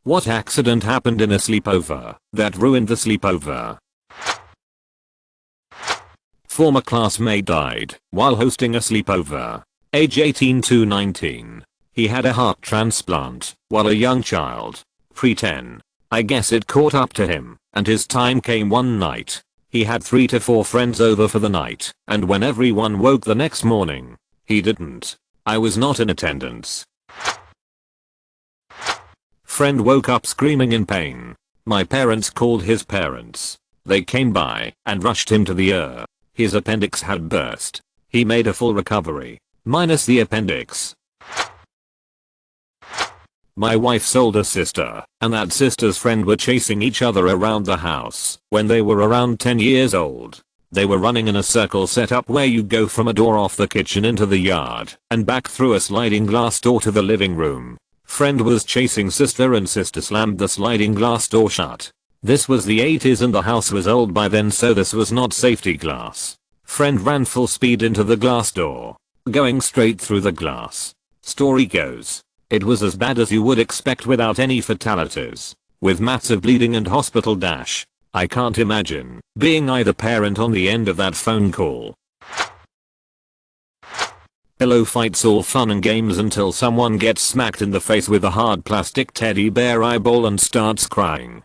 What accident happened in a sleepover that ruined the sleepover? Former classmate died while hosting a sleepover. Age 18 to 19. He had a heart transplant while a young child. Pre-10. I guess it caught up to him, and his time came one night. He had 3 to 4 friends over for the night, and when everyone woke the next morning, he didn't. I was not in attendance. Friend woke up screaming in pain. My parents called his parents. They came by and rushed him to the ER. His appendix had burst. He made a full recovery, minus the appendix. My wife's older sister and that sister's friend were chasing each other around the house when they were around 10 years old. They were running in a circle set up where you go from a door off the kitchen into the yard and back through a sliding glass door to the living room. Friend was chasing sister and sister slammed the sliding glass door shut. This was the 80s and the house was old by then, so this was not safety glass. Friend ran full speed into the glass door, going straight through the glass. Story goes, it was as bad as you would expect without any fatalities, with massive bleeding and hospital dash. I can't imagine being either parent on the end of that phone call. Pillow fights all fun and games until someone gets smacked in the face with a hard plastic teddy bear eyeball and starts crying.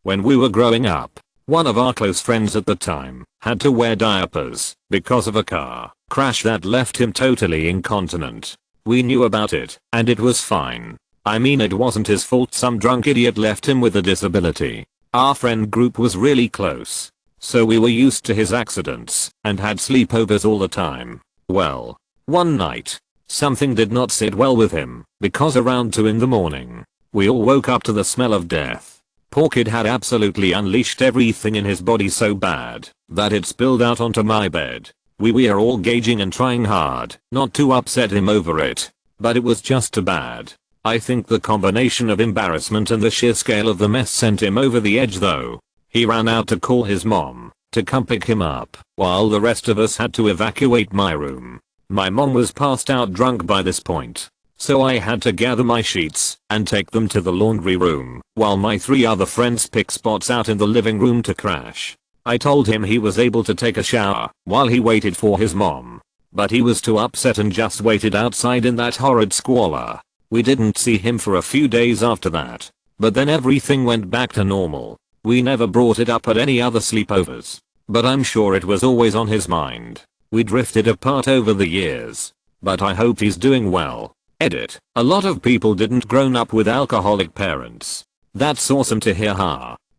When we were growing up, one of our close friends at the time had to wear diapers because of a car crash that left him totally incontinent. We knew about it and it was fine. I mean, it wasn't his fault some drunk idiot left him with a disability. Our friend group was really close, so we were used to his accidents and had sleepovers all the time. Well, one night, something did not sit well with him because around 2 in the morning, we all woke up to the smell of death. Poor kid had absolutely unleashed everything in his body so bad that it spilled out onto my bed. We were all gauging and trying hard not to upset him over it, but it was just too bad. I think the combination of embarrassment and the sheer scale of the mess sent him over the edge though. He ran out to call his mom to come pick him up while the rest of us had to evacuate my room. My mom was passed out drunk by this point, so I had to gather my sheets and take them to the laundry room while my 3 other friends picked spots out in the living room to crash. I told him he was able to take a shower while he waited for his mom, but he was too upset and just waited outside in that horrid squalor. We didn't see him for a few days after that, but then everything went back to normal. We never brought it up at any other sleepovers, but I'm sure it was always on his mind. We drifted apart over the years, but I hope he's doing well. Edit. A lot of people didn't grown up with alcoholic parents. That's awesome to hear,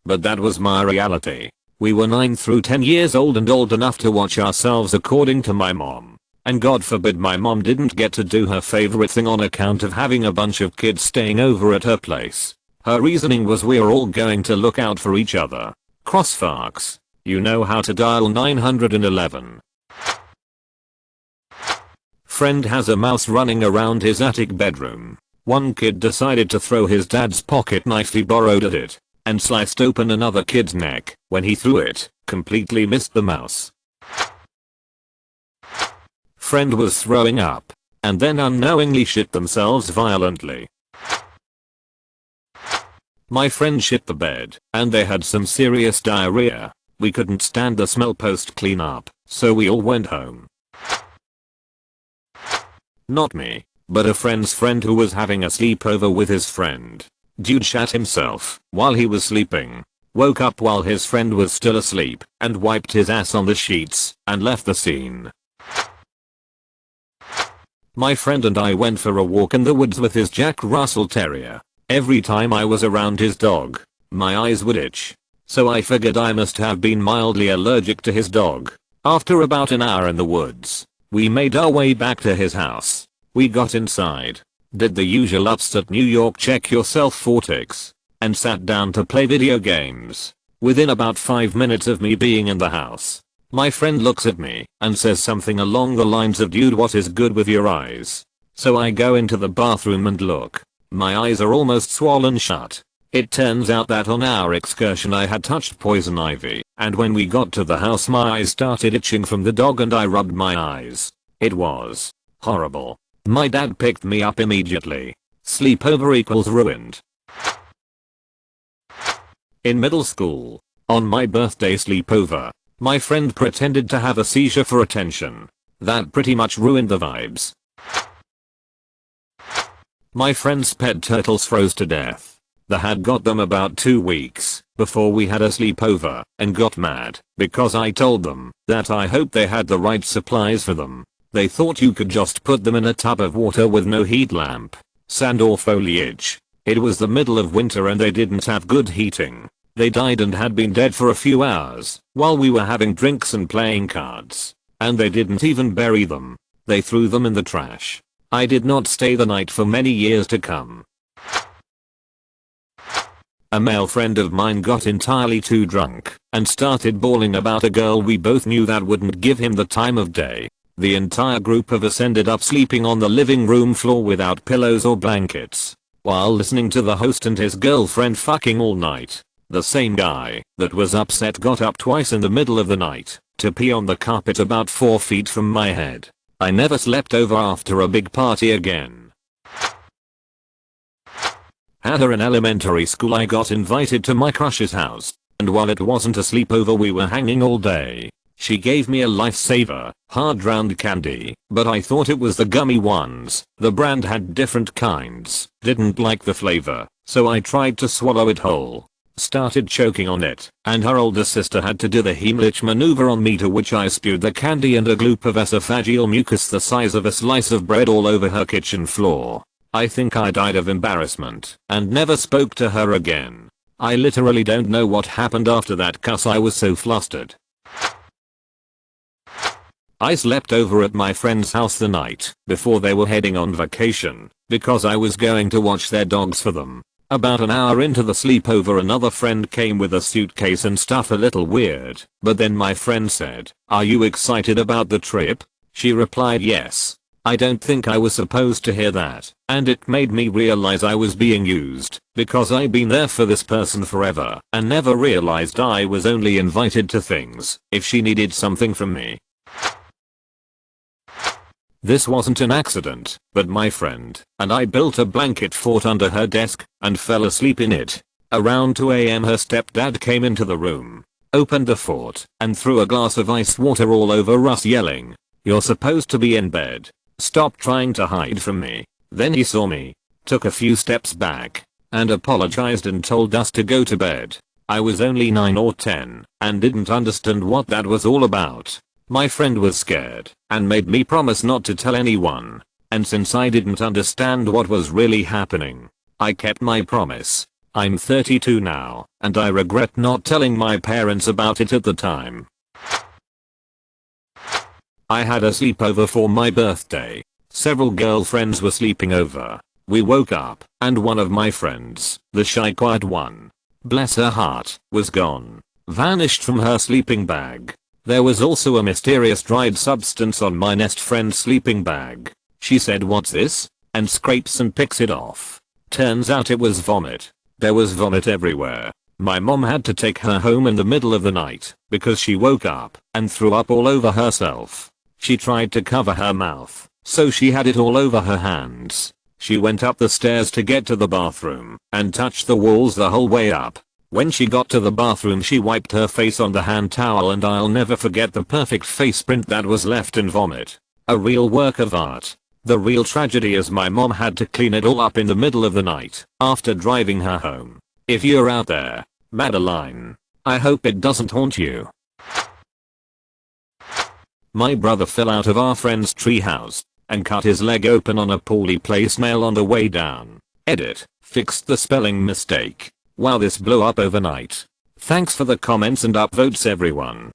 but that was my reality. We were 9 through 10 years old and old enough to watch ourselves according to my mom. And God forbid my mom didn't get to do her favorite thing on account of having a bunch of kids staying over at her place. Her reasoning was we're all going to look out for each other. Crossfarks. You know how to dial 911. Friend has a mouse running around his attic bedroom. One kid decided to throw his dad's pocket knife he borrowed at it, and sliced open another kid's neck. When he threw it, completely missed the mouse. Friend was throwing up, and then unknowingly shit themselves violently. My friend shit the bed, and they had some serious diarrhea. We couldn't stand the smell post cleanup, so we all went home. Not me, but a friend's friend who was having a sleepover with his friend. Dude shat himself while he was sleeping, woke up while his friend was still asleep, and wiped his ass on the sheets, and left the scene. My friend and I went for a walk in the woods with his Jack Russell Terrier. Every time I was around his dog, my eyes would itch. So I figured I must have been mildly allergic to his dog. After about an hour in the woods, we made our way back to his house. We got inside, did the usual upstate New York check yourself fortix, and sat down to play video games. Within about 5 minutes of me being in the house, my friend looks at me and says something along the lines of, "Dude, what is good with your eyes?" So I go into the bathroom and look. My eyes are almost swollen shut. It turns out that on our excursion I had touched poison ivy, and when we got to the house my eyes started itching from the dog and I rubbed my eyes. It was horrible. My dad picked me up immediately. Sleepover equals ruined. In middle school, on my birthday sleepover, my friend pretended to have a seizure for attention. That pretty much ruined the vibes. My friend's pet turtles froze to death. The had got them about 2 weeks before we had a sleepover and got mad because I told them that I hoped they had the right supplies for them. They thought you could just put them in a tub of water with no heat lamp, sand or foliage. It was the middle of winter and they didn't have good heating. They died and had been dead for a few hours while we were having drinks and playing cards. And they didn't even bury them. They threw them in the trash. I did not stay the night for many years to come. A male friend of mine got entirely too drunk and started bawling about a girl we both knew that wouldn't give him the time of day. The entire group of us ended up sleeping on the living room floor without pillows or blankets while listening to the host and his girlfriend fucking all night. The same guy that was upset got up twice in the middle of the night to pee on the carpet about 4 feet from my head. I never slept over after a big party again. Had her in elementary school. I got invited to my crush's house, and while it wasn't a sleepover we were hanging all day. She gave me a lifesaver, hard round candy, but I thought it was the gummy ones. The brand had different kinds. Didn't like the flavor, so I tried to swallow it whole. Started choking on it, and her older sister had to do the Heimlich maneuver on me, to which I spewed the candy and a gloop of esophageal mucus the size of a slice of bread all over her kitchen floor. I think I died of embarrassment and never spoke to her again. I literally don't know what happened after that cause I was so flustered. I slept over at my friend's house the night before they were heading on vacation because I was going to watch their dogs for them. About an hour into the sleepover another friend came with a suitcase and stuff a little weird, but then my friend said, "Are you excited about the trip?" She replied yes. I don't think I was supposed to hear that, and it made me realize I was being used because I've been there for this person forever and never realized I was only invited to things if she needed something from me. This wasn't an accident, but my friend and I built a blanket fort under her desk and fell asleep in it. Around 2 AM her stepdad came into the room, opened the fort, and threw a glass of ice water all over us yelling, "You're supposed to be in bed. Stop trying to hide from me." Then he saw me, took a few steps back, and apologized and told us to go to bed. I was only 9 or 10 and didn't understand what that was all about. My friend was scared and made me promise not to tell anyone. And since I didn't understand what was really happening, I kept my promise. I'm 32 now, and I regret not telling my parents about it at the time. I had a sleepover for my birthday. Several girlfriends were sleeping over. We woke up, and one of my friends, the shy quiet one, bless her heart, was gone. Vanished from her sleeping bag. There was also a mysterious dried substance on my nest friend's sleeping bag. She said, "What's this?" and scrapes and picks it off. Turns out it was vomit. There was vomit everywhere. My mom had to take her home in the middle of the night because she woke up and threw up all over herself. She tried to cover her mouth, so she had it all over her hands. She went up the stairs to get to the bathroom and touched the walls the whole way up. When she got to the bathroom she wiped her face on the hand towel, and I'll never forget the perfect face print that was left in vomit. A real work of art. The real tragedy is my mom had to clean it all up in the middle of the night after driving her home. If you're out there, Madeline, I hope it doesn't haunt you. My brother fell out of our friend's treehouse and cut his leg open on a poorly placed nail on the way down. Edit, fixed the spelling mistake. Wow, this blew up overnight. Thanks for the comments and upvotes everyone.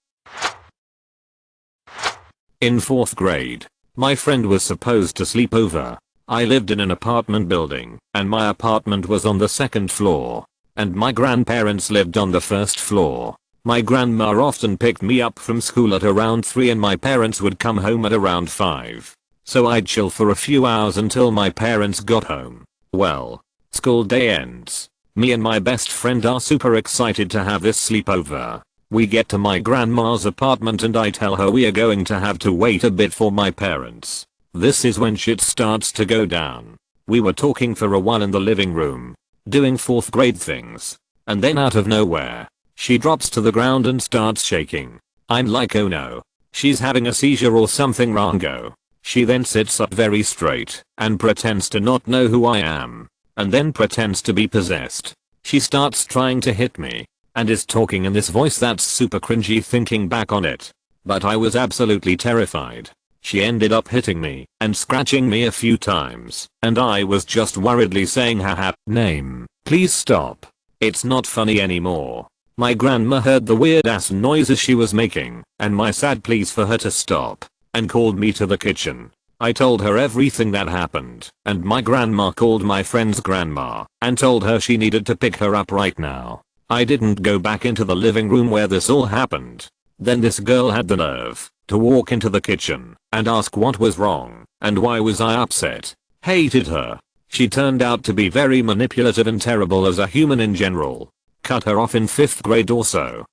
In 4th grade, my friend was supposed to sleep over. I lived in an apartment building and my apartment was on the 2nd floor, and my grandparents lived on the 1st floor. My grandma often picked me up from school at around 3 and my parents would come home at around 5. So I'd chill for a few hours until my parents got home. Well, school day ends. Me and my best friend are super excited to have this sleepover. We get to my grandma's apartment and I tell her we are going to have to wait a bit for my parents. This is when shit starts to go down. We were talking for a while in the living room, doing 4th grade things. And then out of nowhere, she drops to the ground and starts shaking. I'm like, oh no. She's having a seizure or something wrongo. She then sits up very straight and pretends to not know who I am. And then pretends to be possessed. She starts trying to hit me. And is talking in this voice that's super cringy thinking back on it. But I was absolutely terrified. She ended up hitting me and scratching me a few times. And I was just worriedly saying haha, name, please stop. It's not funny anymore. My grandma heard the weird ass noises she was making and my sad pleas for her to stop and called me to the kitchen. I told her everything that happened and my grandma called my friend's grandma and told her she needed to pick her up right now. I didn't go back into the living room where this all happened. Then this girl had the nerve to walk into the kitchen and ask what was wrong and why was I upset. Hated her. She turned out to be very manipulative and terrible as a human in general. Cut her off in 5th grade or so.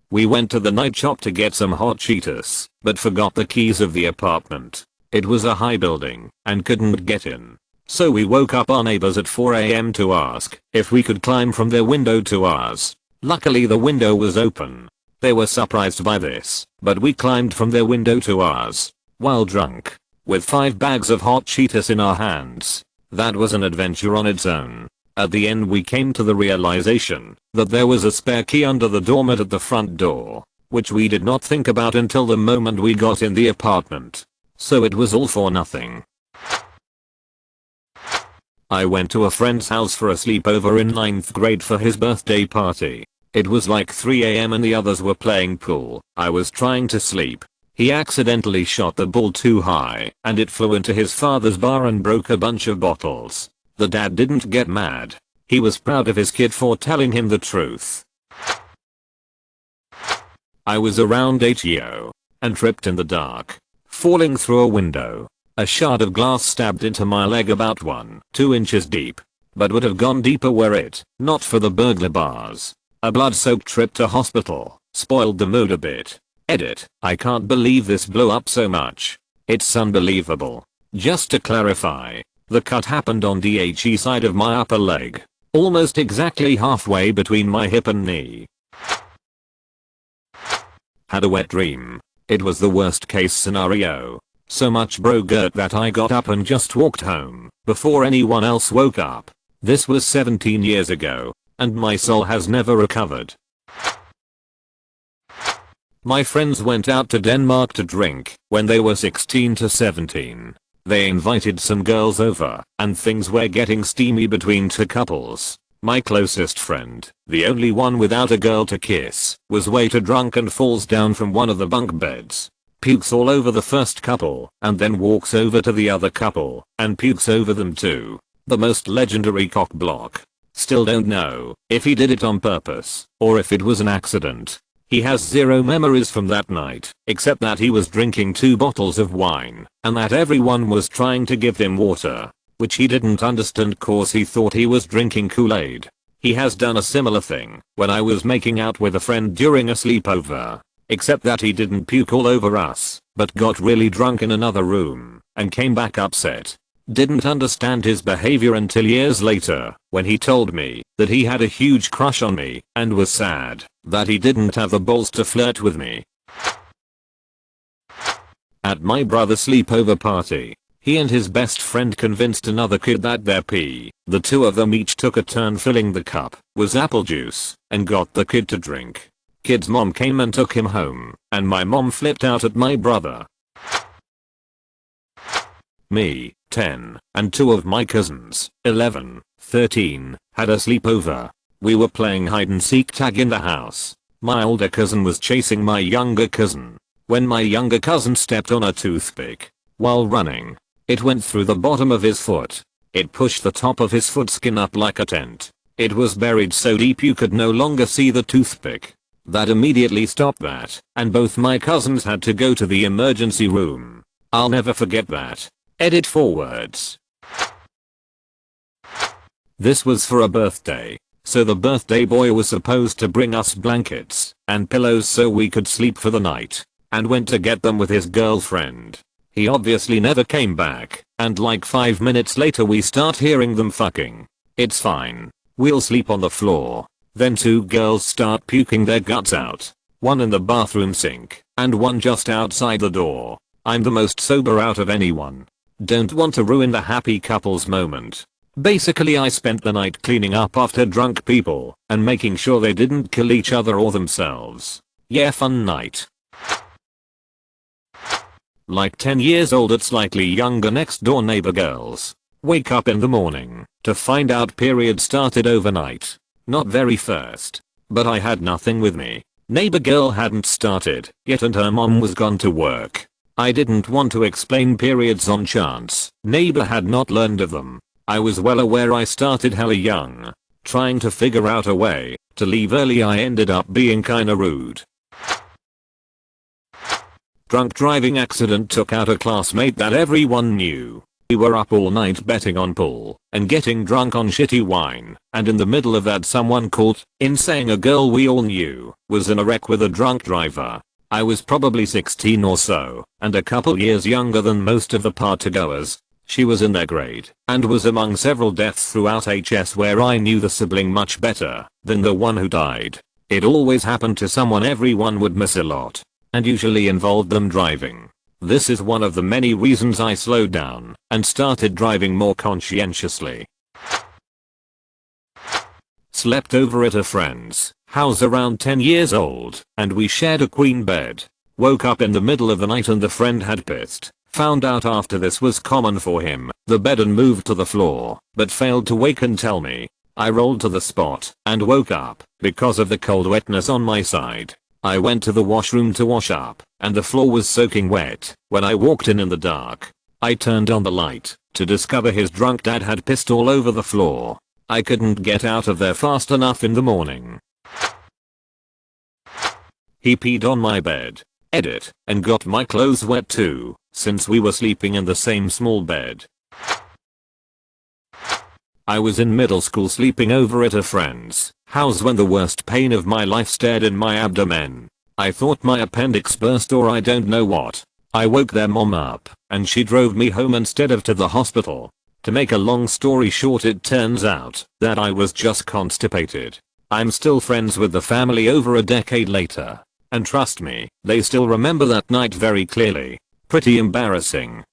We went to the night shop to get some hot Cheetos, but forgot the keys of the apartment. It was a high building and couldn't get in. So we woke up our neighbors at 4 AM to ask if we could climb from their window to ours. Luckily the window was open. They were surprised by this, but we climbed from their window to ours, while drunk, with 5 bags of hot Cheetos in our hands. That was an adventure on its own. At the end we came to the realization that there was a spare key under the doormat at the front door, which we did not think about until the moment we got in the apartment. So it was all for nothing. I went to a friend's house for a sleepover in 9th grade for his birthday party. It was like 3 AM and the others were playing pool. I was trying to sleep. He accidentally shot the ball too high and it flew into his father's bar and broke a bunch of bottles. The dad didn't get mad. He was proud of his kid for telling him the truth. I was around 8 and tripped in the dark, falling through a window. A shard of glass stabbed into my leg about 1-2 inches deep, but would have gone deeper were it not for the burglar bars. A blood-soaked trip to hospital spoiled the mood a bit. Edit. I can't believe this blew up so much. It's unbelievable. Just to clarify, the cut happened on the HE side of my upper leg, almost exactly halfway between my hip and knee. Had a wet dream. It was the worst case scenario. So much bro-gurt that I got up and just walked home before anyone else woke up. This was 17 years ago, and my soul has never recovered. My friends went out to Denmark to drink when they were 16 to 17. They invited some girls over, and things were getting steamy between 2 couples. My closest friend, the only one without a girl to kiss, was way too drunk and falls down from one of the bunk beds. Pukes all over the first couple, and then walks over to the other couple, and pukes over them too. The most legendary cock block. Still don't know if he did it on purpose, or if it was an accident. He has zero memories from that night, except that he was drinking 2 bottles of wine, and that everyone was trying to give him water, which he didn't understand cause he thought he was drinking Kool-Aid. He has done a similar thing when I was making out with a friend during a sleepover, except that he didn't puke all over us, but got really drunk in another room, and came back upset. Didn't understand his behavior until years later, when he told me that he had a huge crush on me and was sad that he didn't have the balls to flirt with me. At my brother's sleepover party, he and his best friend convinced another kid that their pee, the 2 of them each took a turn filling the cup, was apple juice, and got the kid to drink. Kid's mom came and took him home, and my mom flipped out at my brother. Me, 10, and 2 of my cousins, 11, 13, had a sleepover. We were playing hide and seek tag in the house. My older cousin was chasing my younger cousin. When my younger cousin stepped on a toothpick while running, it went through the bottom of his foot. It pushed the top of his foot skin up like a tent. It was buried so deep you could no longer see the toothpick. That immediately stopped that, and both my cousins had to go to the emergency room. I'll never forget that. Edit forwards. This was for a birthday, so the birthday boy was supposed to bring us blankets and pillows so we could sleep for the night, and went to get them with his girlfriend. He obviously never came back, and like 5 minutes later we start hearing them fucking. It's fine. We'll sleep on the floor. Then 2 girls start puking their guts out. One in the bathroom sink, and one just outside the door. I'm the most sober out of anyone. Don't want to ruin the happy couples moment. Basically I spent the night cleaning up after drunk people, and making sure they didn't kill each other or themselves. Yeah, fun night. Like 10 years old at slightly younger next door neighbor girls. Wake up in the morning to find out period started overnight. Not very first. But I had nothing with me. Neighbor girl hadn't started yet and her mom was gone to work. I didn't want to explain periods on chance neighbor had not learned of them. I was well aware I started hella young. Trying to figure out a way to leave early I ended up being kinda rude. Drunk driving accident took out a classmate that everyone knew. We were up all night betting on pool and getting drunk on shitty wine, and in the middle of that someone called in saying a girl we all knew was in a wreck with a drunk driver. I was probably 16 or so, and a couple years younger than most of the partygoers. She was in their grade, and was among several deaths throughout HS where I knew the sibling much better than the one who died. It always happened to someone everyone would miss a lot, and usually involved them driving. This is one of the many reasons I slowed down and started driving more conscientiously. Slept over at a friend's house around 10 years old, and we shared a queen bed. Woke up in the middle of the night and the friend had pissed. Found out after this was common for him, the bed and moved to the floor, but failed to wake and tell me. I rolled to the spot and woke up because of the cold wetness on my side. I went to the washroom to wash up, and the floor was soaking wet. When I walked in the dark, I turned on the light to discover his drunk dad had pissed all over the floor. I couldn't get out of there fast enough in the morning. He peed on my bed. Edit, and got my clothes wet too, since we were sleeping in the same small bed. I was in middle school sleeping over at a friend's house when the worst pain of my life stared in my abdomen. I thought my appendix burst or I don't know what. I woke their mom up, and she drove me home instead of to the hospital. To make a long story short, it turns out that I was just constipated. I'm still friends with the family over a decade later. And trust me, they still remember that night very clearly. Pretty embarrassing.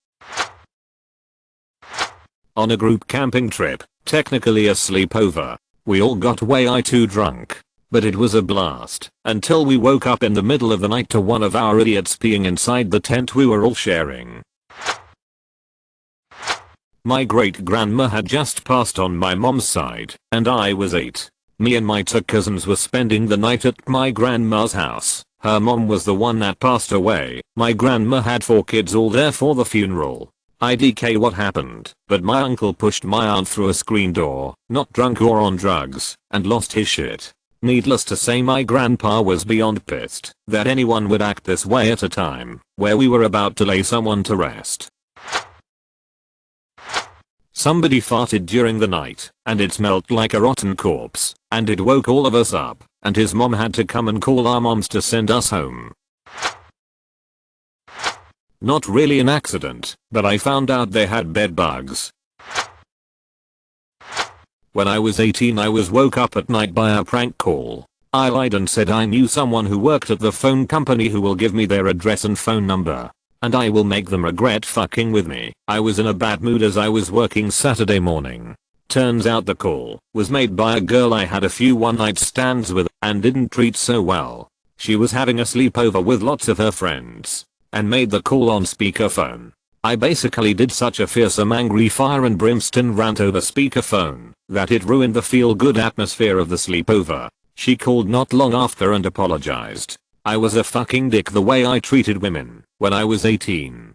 On a group camping trip, technically a sleepover, we all got way too drunk. But it was a blast, until we woke up in the middle of the night to one of our idiots peeing inside the tent we were all sharing. My great grandma had just passed on my mom's side, and I was 8. Me and my 2 cousins were spending the night at my grandma's house. Her mom was the one that passed away. My grandma had 4 kids all there for the funeral. IDK what happened, but my uncle pushed my aunt through a screen door, not drunk or on drugs, and lost his shit. Needless to say, my grandpa was beyond pissed that anyone would act this way at a time where we were about to lay someone to rest. Somebody farted during the night, and it smelled like a rotten corpse, and it woke all of us up, and his mom had to come and call our moms to send us home. Not really an accident, but I found out they had bed bugs. When I was 18 I was woke up at night by a prank call. I lied and said I knew someone who worked at the phone company who will give me their address and phone number. And I will make them regret fucking with me. I was in a bad mood as I was working Saturday morning. Turns out the call was made by a girl I had a few one-night stands with and didn't treat so well. She was having a sleepover with lots of her friends and made the call on speakerphone. I basically did such a fearsome angry fire and brimstone rant over speakerphone that it ruined the feel-good atmosphere of the sleepover. She called not long after and apologized. I was a fucking dick the way I treated women when I was 18.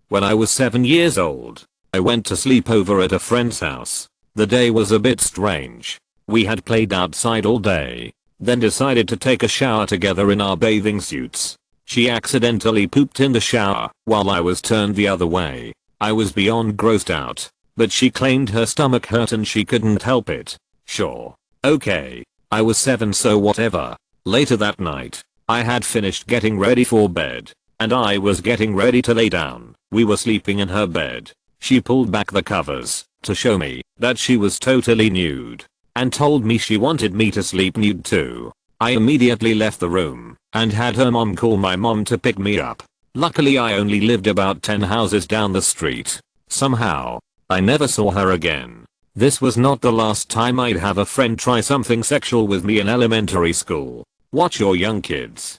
When I was 7 years old, I went to sleep over at a friend's house. The day was a bit strange. We had played outside all day, then decided to take a shower together in our bathing suits. She accidentally pooped in the shower while I was turned the other way. I was beyond grossed out, but she claimed her stomach hurt and she couldn't help it. Sure. Okay. I was 7 so whatever. Later that night, I had finished getting ready for bed and I was getting ready to lay down. We were sleeping in her bed. She pulled back the covers to show me that she was totally nude and told me she wanted me to sleep nude too. I immediately left the room and had her mom call my mom to pick me up. Luckily I only lived about 10 houses down the street. Somehow, I never saw her again. This was not the last time I'd have a friend try something sexual with me in elementary school. Watch your young kids.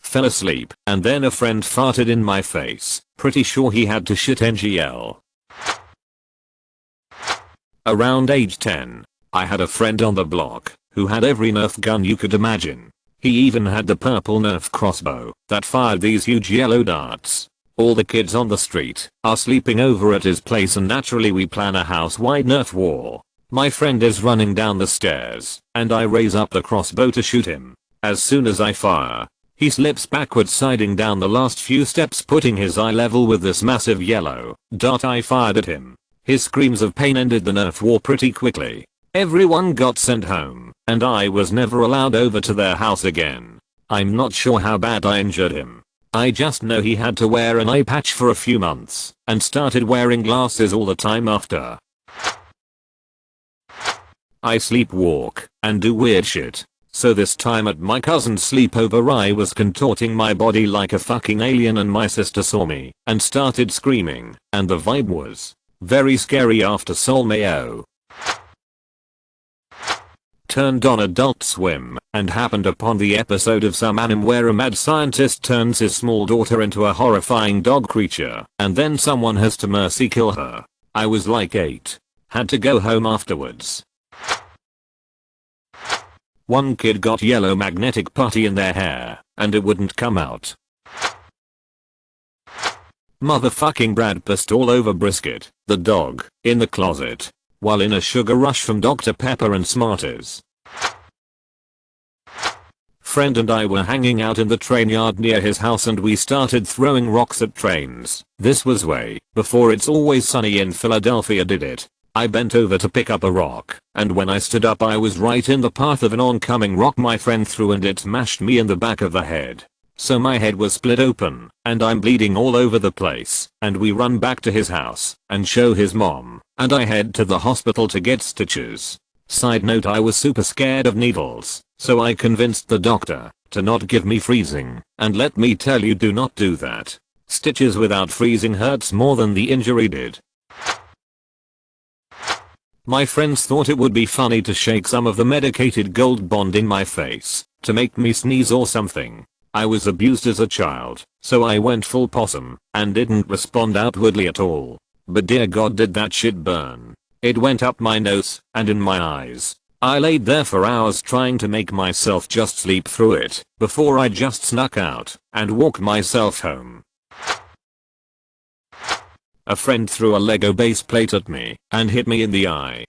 Fell asleep and then a friend farted in my face. Pretty sure he had to shit NGL. Around age 10, I had a friend on the block who had every Nerf gun you could imagine. He even had the purple Nerf crossbow that fired these huge yellow darts. All the kids on the street are sleeping over at his place and naturally we plan a house-wide Nerf war. My friend is running down the stairs and I raise up the crossbow to shoot him. As soon as I fire, he slips backwards sliding down the last few steps putting his eye level with this massive yellow dart I fired at him. His screams of pain ended the Nerf war pretty quickly. Everyone got sent home and I was never allowed over to their house again. I'm not sure how bad I injured him. I just know he had to wear an eye patch for a few months and started wearing glasses all the time after. I sleepwalk and do weird shit. So this time at my cousin's sleepover I was contorting my body like a fucking alien and my sister saw me and started screaming and the vibe was very scary after Sol Mayo. Turned on Adult Swim and happened upon the episode of some anime where a mad scientist turns his small daughter into a horrifying dog creature and then someone has to mercy kill her. I was like 8. Had to go home afterwards. One kid got yellow magnetic putty in their hair and it wouldn't come out. Motherfucking Brad pissed all over Brisket, the dog, in the closet, while in a sugar rush from Dr. Pepper and Smarties. Friend and I were hanging out in the train yard near his house and we started throwing rocks at trains. This was way before It's Always Sunny in Philadelphia did it. I bent over to pick up a rock, and when I stood up I was right in the path of an oncoming rock my friend threw and it smashed me in the back of the head. So my head was split open, and I'm bleeding all over the place, and we run back to his house, and show his mom, and I head to the hospital to get stitches. Side note I was super scared of needles, so I convinced the doctor to not give me freezing, and let me tell you do not do that. Stitches without freezing hurts more than the injury did. My friends thought it would be funny to shake some of the medicated Gold Bond in my face to make me sneeze or something. I was abused as a child, so I went full possum and didn't respond outwardly at all. But dear God did that shit burn. It went up my nose and in my eyes. I laid there for hours trying to make myself just sleep through it before I just snuck out and walked myself home. A friend threw a Lego base plate at me and hit me in the eye.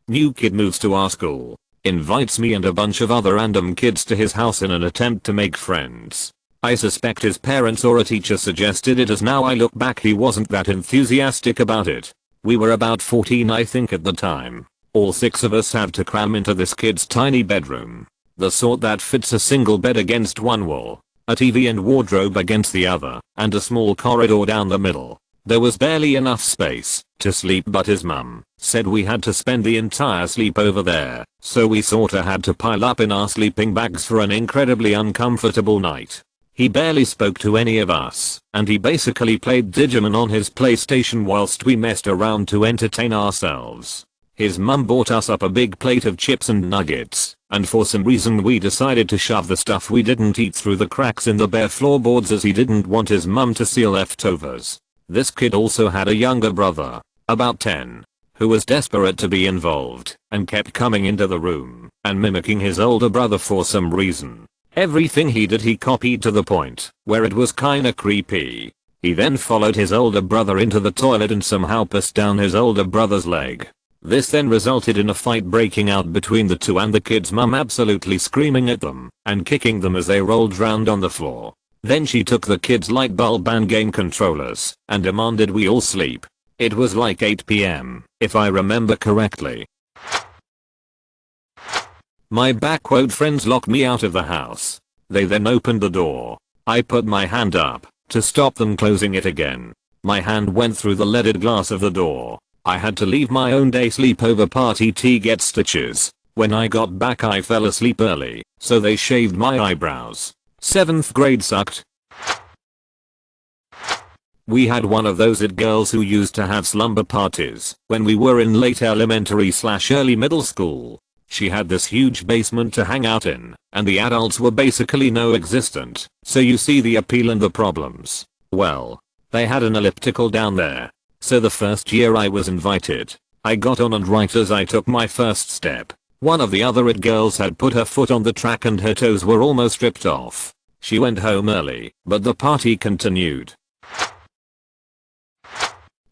New kid moves to our school, invites me and a bunch of other random kids to his house in an attempt to make friends. I suspect his parents or a teacher suggested it as now I look back he wasn't that enthusiastic about it. We were about 14 I think at the time. All 6 of us had to cram into this kid's tiny bedroom. The sort that fits a single bed against one wall, a TV and wardrobe against the other, and a small corridor down the middle. There was barely enough space to sleep but his mum said we had to spend the entire sleepover there, so we sorta had to pile up in our sleeping bags for an incredibly uncomfortable night. He barely spoke to any of us, and he basically played Digimon on his PlayStation whilst we messed around to entertain ourselves. His mum bought us up a big plate of chips and nuggets, and for some reason we decided to shove the stuff we didn't eat through the cracks in the bare floorboards as he didn't want his mum to see leftovers. This kid also had a younger brother, about 10, who was desperate to be involved and kept coming into the room and mimicking his older brother for some reason. Everything he did he copied to the point where it was kinda creepy. He then followed his older brother into the toilet and somehow pissed down his older brother's leg. This then resulted in a fight breaking out between the two and the kid's mum absolutely screaming at them and kicking them as they rolled round on the floor. Then she took the kid's light bulb and game controllers and demanded we all sleep. It was like 8 PM, if I remember correctly. My backquote friends locked me out of the house. They then opened the door. I put my hand up to stop them closing it again. My hand went through the leaded glass of the door. I had to leave my own day sleepover party to get stitches. When I got back I fell asleep early, so they shaved my eyebrows. 7th grade sucked. We had one of those it girls who used to have slumber parties when we were in late elementary/early middle school. She had this huge basement to hang out in, and the adults were basically non-existent, so you see the appeal and the problems. Well, they had an elliptical down there. So the first year I was invited, I got on, and right as I took my first step, one of the other it girls had put her foot on the track and her toes were almost ripped off. She went home early, but the party continued.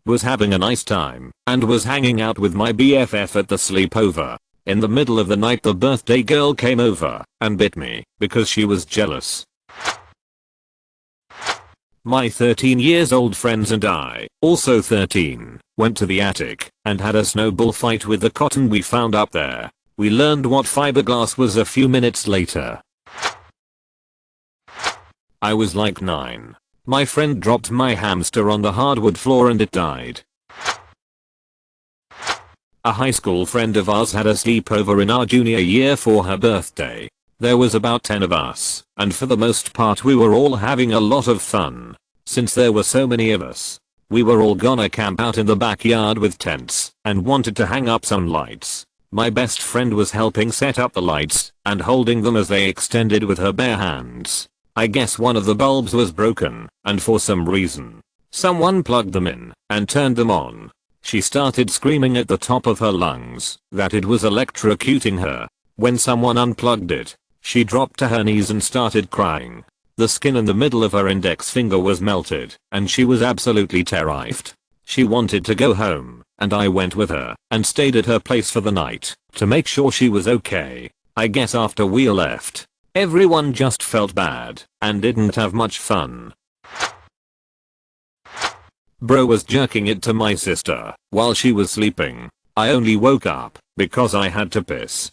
Was having a nice time, and was hanging out with my BFF at the sleepover. In the middle of the night the birthday girl came over and bit me because she was jealous. My 13 years old friends and I, also 13, went to the attic and had a snowball fight with the cotton we found up there. We learned what fiberglass was a few minutes later. I was like 9. My friend dropped my hamster on the hardwood floor and it died. A high school friend of ours had a sleepover in our junior year for her birthday. There was about 10 of us, and for the most part we were all having a lot of fun. Since there were so many of us, we were all gonna camp out in the backyard with tents, and wanted to hang up some lights. My best friend was helping set up the lights, and holding them as they extended with her bare hands. I guess one of the bulbs was broken, and for some reason, someone plugged them in, and turned them on. She started screaming at the top of her lungs that it was electrocuting her. When someone unplugged it, she dropped to her knees and started crying. The skin in the middle of her index finger was melted, and she was absolutely terrified. She wanted to go home, and I went with her and stayed at her place for the night to make sure she was okay. I guess after we left, everyone just felt bad and didn't have much fun. Bro was jerking it to my sister while she was sleeping. I only woke up because I had to piss.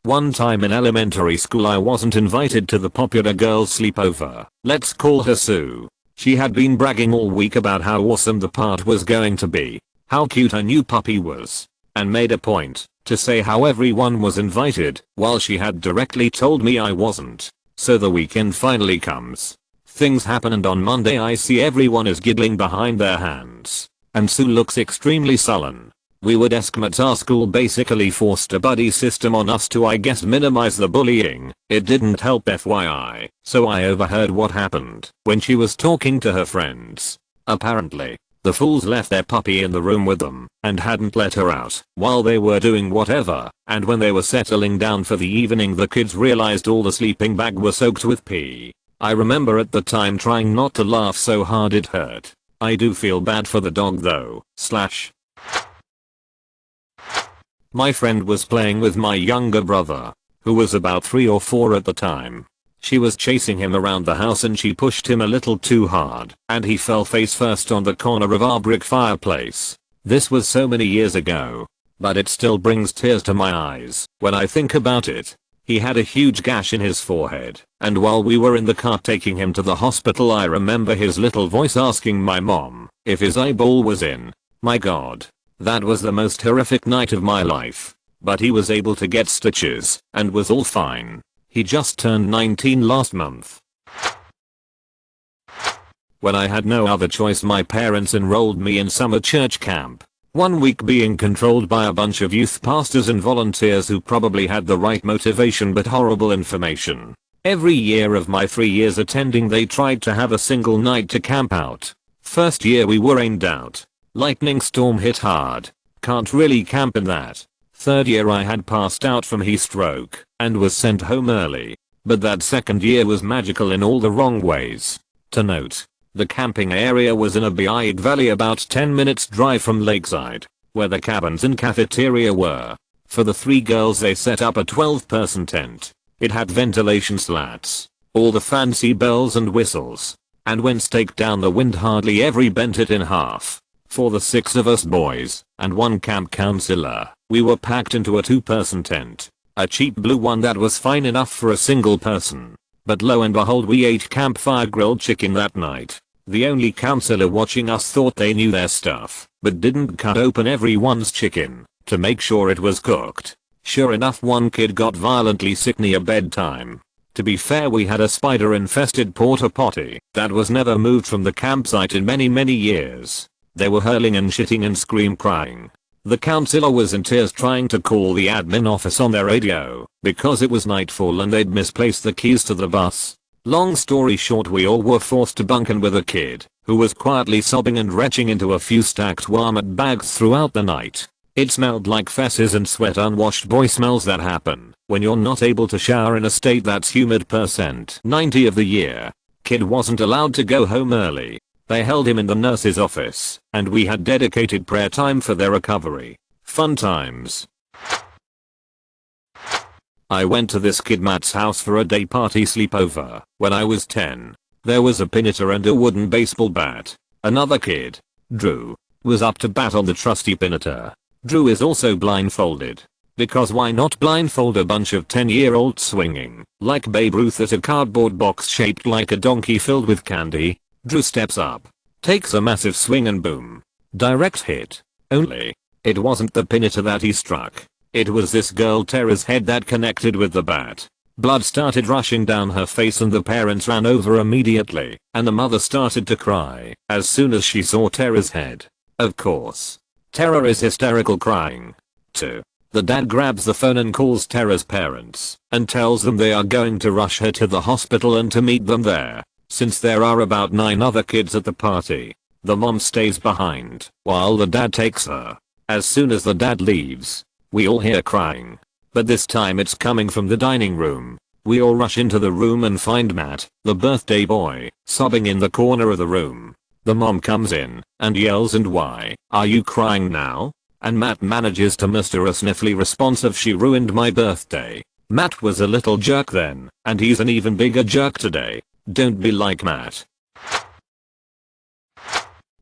One time in elementary school I wasn't invited to the popular girls sleepover. Let's call her Sue. She had been bragging all week about how awesome the part was going to be, how cute her new puppy was, and made a point to say how everyone was invited while she had directly told me I wasn't. So the weekend finally comes. Things happen and on Monday I see everyone is giggling behind their hands, and Sue looks extremely sullen. We would estimate our school basically forced a buddy system on us to I guess minimize the bullying. It didn't help FYI, so I overheard what happened when she was talking to her friends. Apparently, the fools left their puppy in the room with them and hadn't let her out while they were doing whatever, and when they were settling down for the evening the kids realized all the sleeping bag was soaked with pee. I remember at the time trying not to laugh so hard it hurt. I do feel bad for the dog though. My friend was playing with my younger brother, who was about 3 or 4 at the time. She was chasing him around the house and she pushed him a little too hard, and he fell face first on the corner of our brick fireplace. This was so many years ago, but it still brings tears to my eyes when I think about it. He had a huge gash in his forehead, and while we were in the car taking him to the hospital I remember his little voice asking my mom if his eyeball was in. My god. That was the most horrific night of my life. But he was able to get stitches and was all fine. He just turned 19 last month. When I had no other choice my parents enrolled me in summer church camp. 1 week being controlled by a bunch of youth pastors and volunteers who probably had the right motivation but horrible information. Every year of my 3 years attending they tried to have a single night to camp out. First year we were rained out. Lightning storm hit hard. Can't really camp in that. Third year I had passed out from heat stroke and was sent home early. But that second year was magical in all the wrong ways. To note, the camping area was in a big valley about 10 minutes drive from Lakeside, where the cabins and cafeteria were. For the 3 girls they set up a 12-person tent. It had ventilation slats, all the fancy bells and whistles, and when staked down the wind hardly ever bent it in half. For the 6 of us boys, and 1 camp counselor, We were packed into a 2-person tent. A cheap blue one that was fine enough for a single person. But lo and behold, we ate campfire grilled chicken that night. The only counselor watching us thought they knew their stuff, but didn't cut open everyone's chicken to make sure it was cooked. Sure enough, one kid got violently sick near bedtime. To be fair, we had a spider-infested porta potty that was never moved from the campsite in many years. They were hurling and shitting and crying. The counselor was in tears trying to call the admin office on their radio because it was nightfall and they'd misplaced the keys to the bus. Long story short, we all were forced to bunker with a kid who was quietly sobbing and retching into a few stacked Walmart bags throughout the night. It smelled like fesses and sweat, unwashed boy smells that happen when you're not able to shower in a state that's humid percent 90 of the year. Kid wasn't allowed to go home early. They held him in the nurse's office, and we had dedicated prayer time for their recovery. Fun times. I went to this kid Matt's house for a day party sleepover when I was 10. There was a pinata and a wooden baseball bat. Another kid, Drew, was up to bat on the trusty pinata. Drew is also blindfolded. Because why not blindfold a bunch of 10-year-olds swinging like Babe Ruth at a cardboard box shaped like a donkey filled with candy? Drew steps up, takes a massive swing and boom. Direct hit. Only, it wasn't the pinata that he struck. It was this girl Tara's head that connected with the bat. Blood started rushing down her face and the parents ran over immediately, and the mother started to cry as soon as she saw Tara's head. Of course, Tara is hysterical crying too. The dad grabs the phone and calls Tara's parents and tells them they are going to rush her to the hospital and to meet them there. Since there are about 9 other kids at the party, the mom stays behind while the dad takes her. As soon as the dad leaves, we all hear crying. But this time it's coming from the dining room. We all rush into the room and find Matt, the birthday boy, sobbing in the corner of the room. The mom comes in and yells, "And why are you crying now?" And Matt manages to muster a sniffly response of, "She ruined my birthday." Matt was a little jerk then, and he's an even bigger jerk today. Don't be like Matt.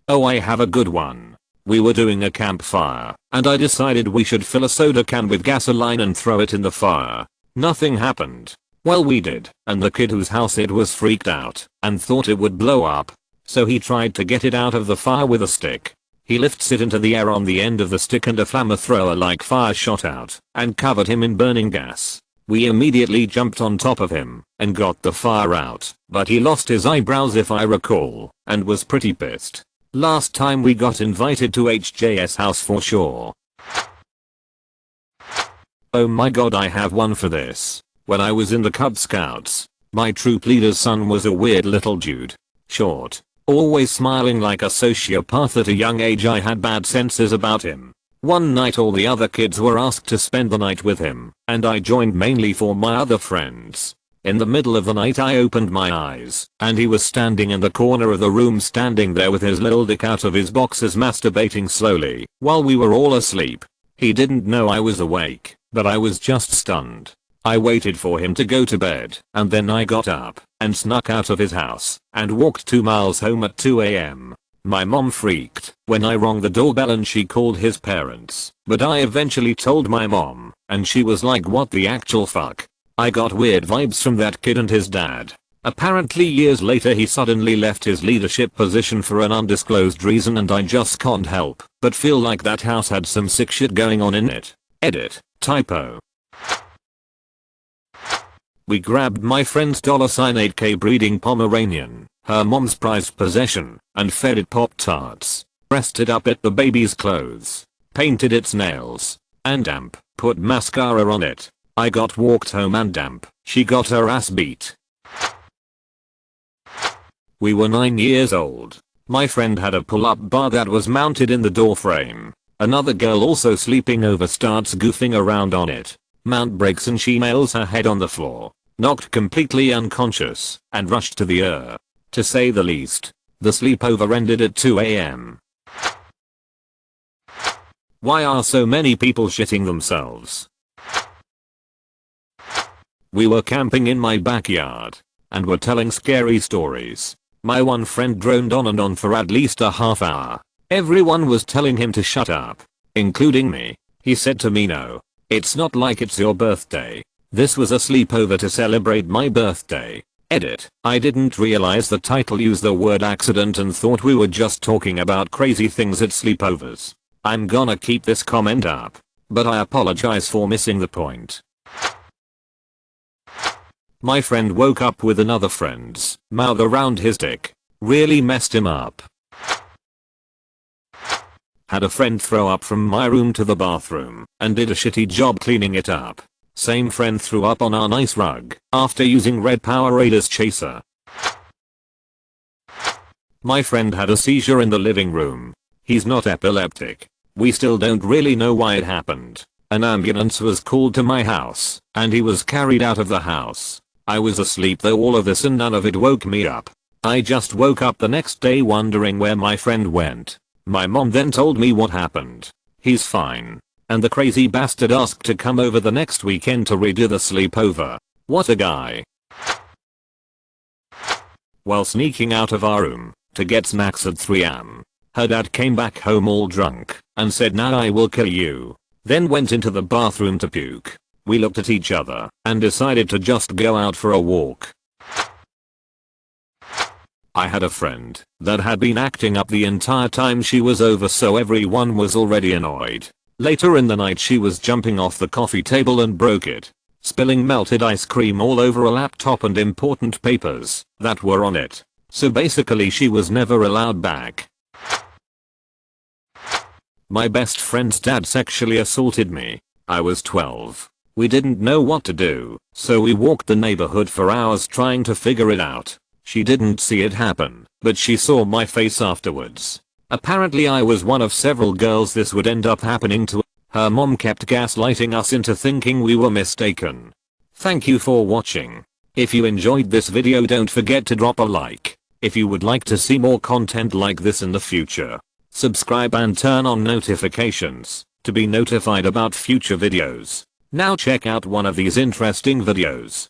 Oh, I have a good one. We were doing a campfire, and I decided we should fill a soda can with gasoline and throw it in the fire. Nothing happened. Well, we did, and the kid whose house it was freaked out and thought it would blow up. So he tried to get it out of the fire with a stick. He lifts it into the air on the end of the stick and a flamethrower like fire shot out and covered him in burning gas. We immediately jumped on top of him and got the fire out, but he lost his eyebrows if I recall, and was pretty pissed. Last time we got invited to HJ's house for sure. Oh my god, I have one for this. When I was in the Cub Scouts, my troop leader's son was a weird little dude. Short, always smiling like a sociopath at a young age. I had bad senses about him. One night all the other kids were asked to spend the night with him, and I joined mainly for my other friends. In the middle of the night I opened my eyes, and he was standing in the corner of the room, standing there with his little dick out of his boxers, masturbating slowly, while we were all asleep. He didn't know I was awake, but I was just stunned. I waited for him to go to bed, and then I got up and snuck out of his house and walked 2 miles home at 2 a.m. My mom freaked when I rang the doorbell and she called his parents, but I eventually told my mom, and she was like, "What the actual fuck?" I got weird vibes from that kid and his dad. Apparently years later he suddenly left his leadership position for an undisclosed reason, and I just can't help but feel like that house had some sick shit going on in it. Edit. Typo. We grabbed my friend's $8K breeding Pomeranian, her mom's prized possession, and fed it Pop-Tarts, dressed it up at the baby's clothes, painted its nails, and put mascara on it. I got walked home and she got her ass beat. We were 9 years old. My friend had a pull-up bar that was mounted in the door frame. Another girl also sleeping over starts goofing around on it. Mount breaks and she nails her head on the floor, knocked completely unconscious, and rushed to the ER. To say the least, the sleepover ended at 2 a.m. Why are so many people shitting themselves? We were camping in my backyard and were telling scary stories. My one friend droned on and on for at least a half hour. Everyone was telling him to shut up, including me. He said to me, no. It's not like it's your birthday. This was a sleepover to celebrate my birthday. Edit. I didn't realize the title used the word accident and thought we were just talking about crazy things at sleepovers. I'm gonna keep this comment up, but I apologize for missing the point. My friend woke up with another friend's mouth around his dick. Really messed him up. Had a friend throw up from my room to the bathroom and did a shitty job cleaning it up. Same friend threw up on our nice rug after using Red Powerade as chaser. My friend had a seizure in the living room. He's not epileptic. We still don't really know why it happened. An ambulance was called to my house and he was carried out of the house. I was asleep though all of this and none of it woke me up. I just woke up the next day wondering where my friend went. My mom then told me what happened. He's fine. And the crazy bastard asked to come over the next weekend to redo the sleepover. What a guy. While sneaking out of our room to get snacks at 3 am, her dad came back home all drunk and said, "Now I will kill you." Then went into the bathroom to puke. We looked at each other and decided to just go out for a walk. I had a friend that had been acting up the entire time she was over, so everyone was already annoyed. Later in the night she was jumping off the coffee table and broke it, spilling melted ice cream all over a laptop and important papers that were on it. So basically she was never allowed back. My best friend's dad sexually assaulted me. I was 12. We didn't know what to do, so we walked the neighborhood for hours trying to figure it out. She didn't see it happen, but she saw my face afterwards. Apparently I was one of several girls this would end up happening to. Her mom kept gaslighting us into thinking we were mistaken. Thank you for watching. If you enjoyed this video, don't forget to drop a like. If you would like to see more content like this in the future, subscribe and turn on notifications to be notified about future videos. Now check out one of these interesting videos.